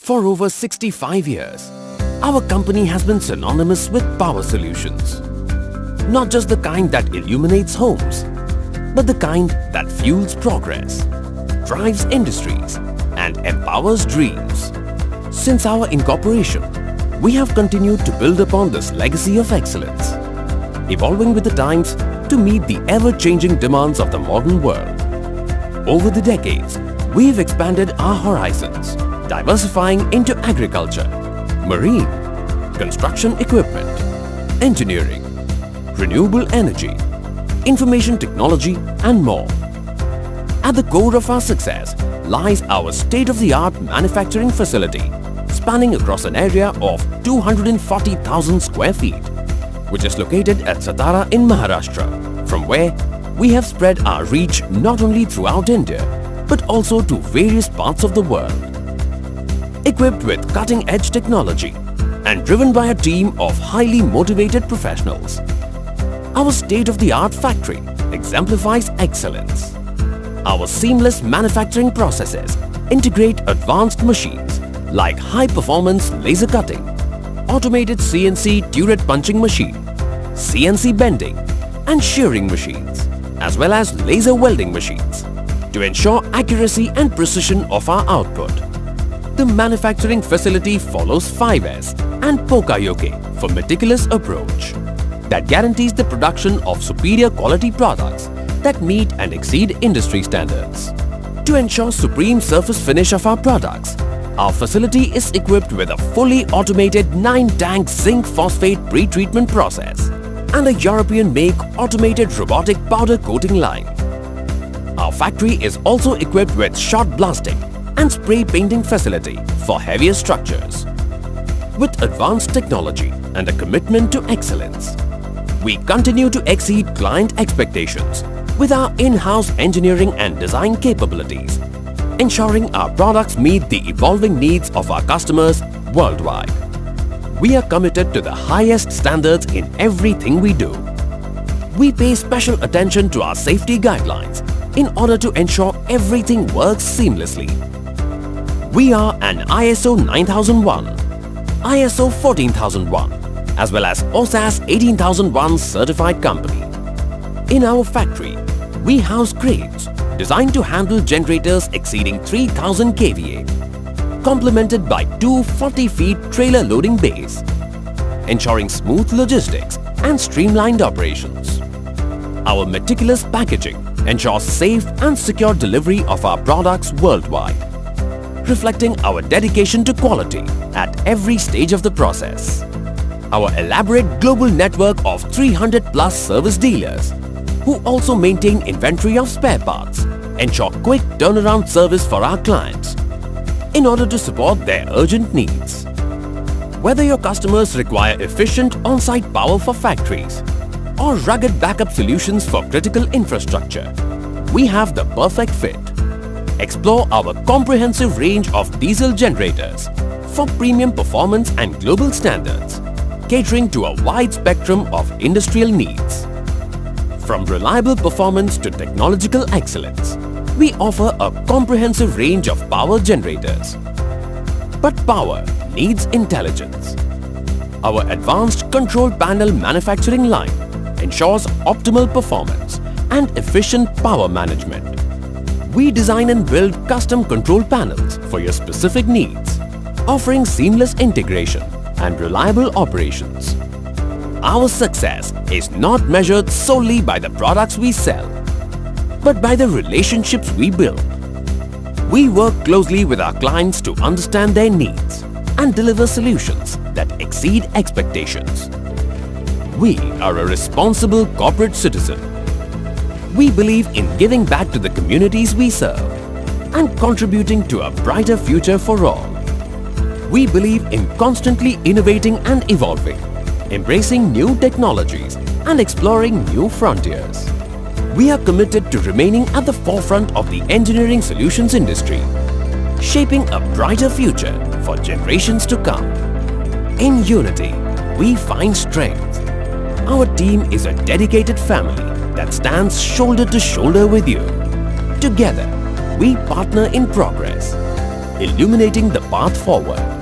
For over 65 years, our company has been synonymous with power solutions. Not just the kind that illuminates homes, but the kind that fuels progress, drives industries, and empowers dreams. Since our incorporation, we have continued to build upon this legacy of excellence, evolving with the times to meet the ever-changing demands of the modern world. Over the decades, we've expanded our horizons, diversifying into agriculture, marine, construction equipment, engineering, renewable energy, information technology, and more. At the core of our success lies our state-of-the-art manufacturing facility spanning across an area of 240,000 square feet, which is located at Satara in Maharashtra, from where we have spread our reach not only throughout India but also to various parts of the world. Equipped with cutting-edge technology and driven by a team of highly motivated professionals, our state-of-the-art factory exemplifies excellence. Our seamless manufacturing processes integrate advanced machines like high-performance laser cutting, automated CNC turret punching machine, CNC bending and shearing machines, as well as laser welding machines to ensure accuracy and precision of our output. The manufacturing facility follows 5S and Pokayoke for meticulous approach that guarantees the production of superior quality products that meet and exceed industry standards. To ensure supreme surface finish of our products, our facility is equipped with a fully automated 9-tank zinc phosphate pre-treatment process and a European-make automated robotic powder coating line. Our factory is also equipped with shot blasting and spray painting facility for heavier structures. With advanced technology and a commitment to excellence, we continue to exceed client expectations with our in-house engineering and design capabilities, ensuring our products meet the evolving needs of our customers worldwide. We are committed to the highest standards in everything we do. We pay special attention to our safety guidelines in order to ensure everything works seamlessly. We are an ISO 9001, ISO 14001, as well as OSAS 18001 certified company. In our factory, we house cranes designed to handle generators exceeding 3000 kVA, complemented by two 40-feet trailer loading bays, ensuring smooth logistics and streamlined operations. Our meticulous packaging ensures safe and secure delivery of our products worldwide, reflecting our dedication to quality at every stage of the process. Our elaborate global network of 300+ service dealers, who also maintain inventory of spare parts, ensure quick turnaround service for our clients in order to support their urgent needs. Whether your customers require efficient on-site power for factories or rugged backup solutions for critical infrastructure, we have the perfect fit. Explore our comprehensive range of diesel generators for premium performance and global standards, catering to a wide spectrum of industrial needs. From reliable performance to technological excellence, we offer a comprehensive range of power generators. But power needs intelligence. Our advanced control panel manufacturing line ensures optimal performance and efficient power management. We design and build custom control panels for your specific needs, offering seamless integration and reliable operations. Our success is not measured solely by the products we sell, but by the relationships we build. We work closely with our clients to understand their needs and deliver solutions that exceed expectations. We are a responsible corporate citizen. We believe in giving back to the communities we serve and contributing to a brighter future for all. We believe in constantly innovating and evolving, embracing new technologies and exploring new frontiers. We are committed to remaining at the forefront of the engineering solutions industry, shaping a brighter future for generations to come. In unity, we find strength. Our team is a dedicated family that stands shoulder to shoulder with you. Together, we partner in progress, illuminating the path forward.